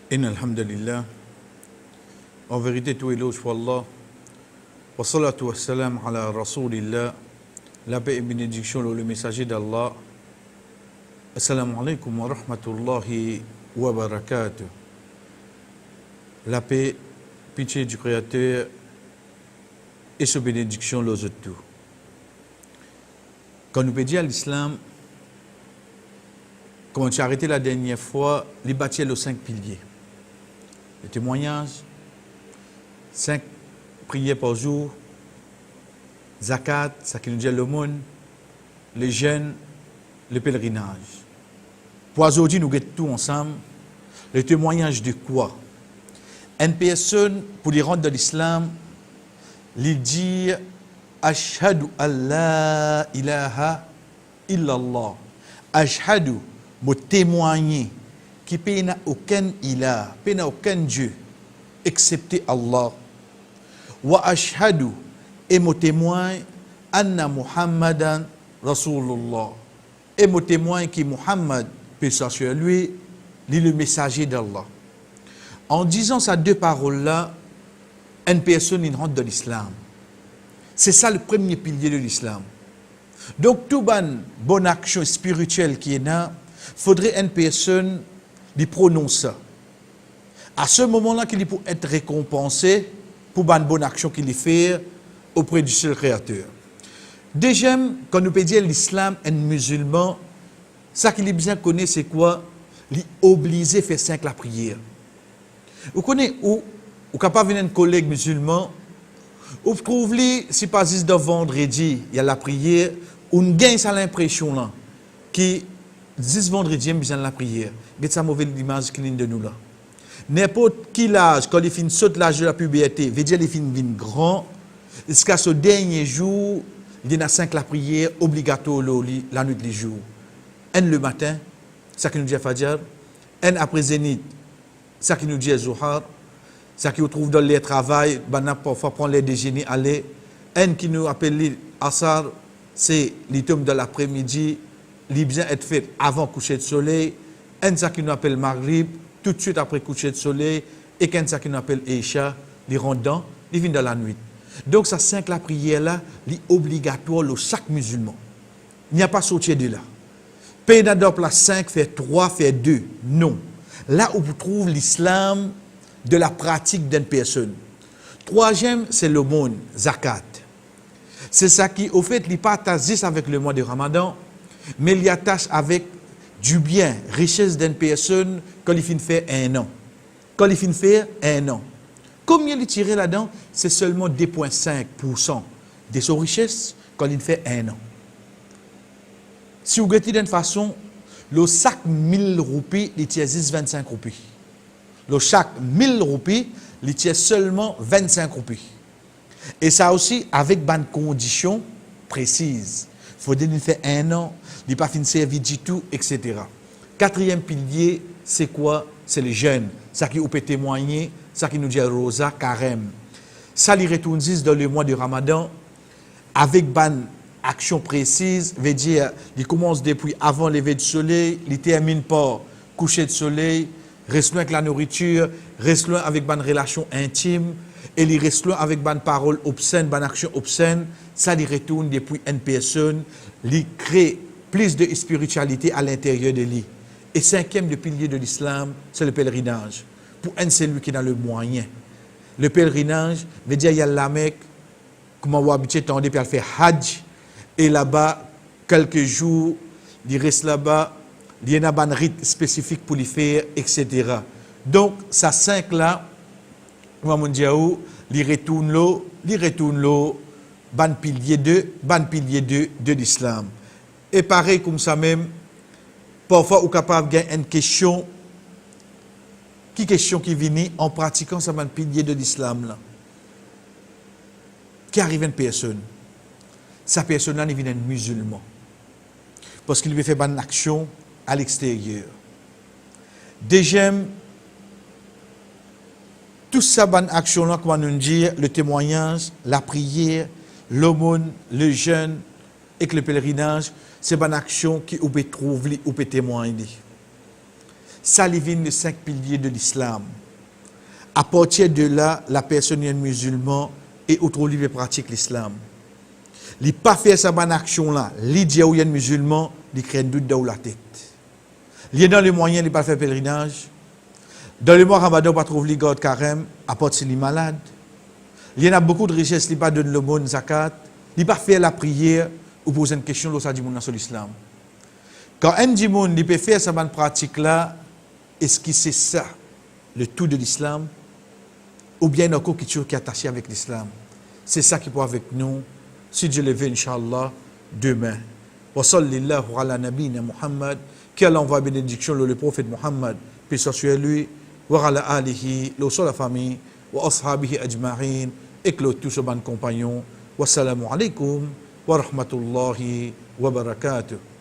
Inna alhamdulillah. En vérité, tout éloge pour Allah. Wa salatu wa salam ala rasulillah. La paix et bénédiction, le messager d'Allah. Assalamu alaikum wa rahmatullahi wa barakatuh. La paix, pitié du Créateur et sa bénédiction, l'ose tout. Quand nous pédions à l'islam, comme on s'est arrêté la dernière fois, les bâtir les 5 piliers. Le témoignage, 5 prières par jour, zakat, ça qui nous dit l'aumône, les jeûnes, le pèlerinage. Pour aujourd'hui, nous guettons tout ensemble. Le témoignage de quoi? Une personne, pour les rendre de l'islam, lui dit Ashhadu an la ilaha illallah. Ashhadu, me témoigner qu'il n'y a aucun ilah, qu'il n'y a aucun Dieu, excepté Allah. Wa ashhadu, et me témoigne anna Muhammadan Rasulullah. Et me témoigne que Muhammad, paix sur lui, est le messager d'Allah. En disant ces deux paroles-là, une personne rentre dans l'islam. C'est ça le premier pilier de l'islam. Donc, toute bonne action spirituelle qui est là, il faudrait une personne qui prononce ça. À ce moment-là, qu'il peut être récompensé pour une bonne action qu'il fait auprès du seul Créateur. Deuxième, quand nous pédions l'islam, un musulman, ça qu'il est bien connaît, c'est quoi? Il est obligé de faire 5 la prière. Vous connaissez où capable de venir un collègue musulman, vous trouvez, si pas juste de vendredi, il y a la prière, on gagne ça l'impression là, que 10 vendredi, il y a la prière. C'est ça mauvaise image qui est de nous là. N'importe quel âge, quand il finit saute l'âge de la puberté, veut dire qu'il finit grand, jusqu'à ce dernier jour, il y a 5 la prière obligatoire la nuit les jours. Un le matin, ça qui nous dit Fajr, un après Zénith, ça qui nous dit Zohar, ça qui nous trouve dans les travail, parfois prendre les déjeuner, aller. Un qui nous appelle Asar, c'est l'item de l'après-midi, il bien être fait avant coucher de soleil. Un ça qui nous appelle Maghrib, tout de suite après coucher de soleil. Et qu'un ça qui nous appelle Isha, il rentre dans, il vient dans la nuit. Donc, ça 5 la prière là, est obligatoire le chaque musulman. Il n'y a pas sorti de là. Pays d'adopte la 5, fait 3, fait 2. Non. Là où vous trouvez l'islam de la pratique d'une personne. Troisième, c'est le monde, zakat. C'est ça qui, au fait, il partage juste avec le mois de Ramadan, mais il y attache avec du bien, richesse d'une personne quand il finit faire un an. Quand il finit faire un an. Combien il tire là-dedans? C'est seulement 2,5% de sa richesse quand il fait un an. Si vous regardez d'une façon, le chaque 1000 roupies, il tient 25 roupies. Le chaque 1000 roupies, il tient seulement 25 roupies. Et ça aussi avec une condition précise. Il faut qu'il fait un an, il n'a pas fini de servir du tout, etc. Quatrième pilier, c'est quoi? C'est les jeunes. Ça qui peut témoigner, ça qui nous dit Rosa, Carême. Ça, il retourne dans le mois de Ramadan avec une action précise, veut dire, il commence depuis avant lever du soleil, il termine par coucher de soleil, reste loin avec la nourriture, reste loin avec une relation intime, et il reste loin avec une parole obscène, une action obscène. Ça, il retourne depuis une personne, il crée plus de spiritualité à l'intérieur de lui. Et cinquième le pilier de l'islam, c'est le pèlerinage. Pour un, c'est lui qui a le moyen. Le pèlerinage veut dire, il y a la Mecque, comment on habitué tendre pour faire Hajj, et là-bas, quelques jours, il reste là-bas, il y a un rite spécifique pour les faire, etc. Donc, ça 5 là, il retourne l'eau, ban pilier 2 de l'islam. Et pareil comme ça même, parfois, vous êtes capable de gagner une question, qui vient en pratiquant ce ban pilier de l'islam là. Qui arrive à une personne. Sa personne-là est un musulman. Parce qu'il veut faire une action à l'extérieur. Deuxième, tout ça, bonne action-là, comment nous dire, le témoignage, la prière, l'aumône, le jeûne et le pèlerinage, c'est une action qui peut trouver ou peut témoigner. Ça les les 5 piliers de l'islam. À partir de là, la personne est musulman et autre libre pratique l'islam. Il pas faire sa bonne action là, il dit qu'il est musulman, il crée un doute dans la tête. Il est dans les moyens, il pas faire pèlerinage. Dans le mois Ramadan, il pas trouver les gardes carême, à part s'il est malade. Il y en a beaucoup de richesses, il pas donne le bon zakat, il pas faire la prière ou poser une question là ça dit mon sur l'islam. Quand un dit mon il peut faire sa bonne pratique là, est-ce que c'est ça le tout de l'islam ou bien encore quelque chose qui est attaché avec l'islam? C'est ça qui peut avec nous si Dieu le veut inchallah demain. Wa sallallahu ala nabina Muhammad, qui Allah envoie bénédiction le prophète Muhammad, puis sur lui, wa ala alihi, le sur la famille, wa ashabihi ajma'in, et que tous ses bons compagnons. Wassalamu alaikum wa rahmatullahi wa barakatuh.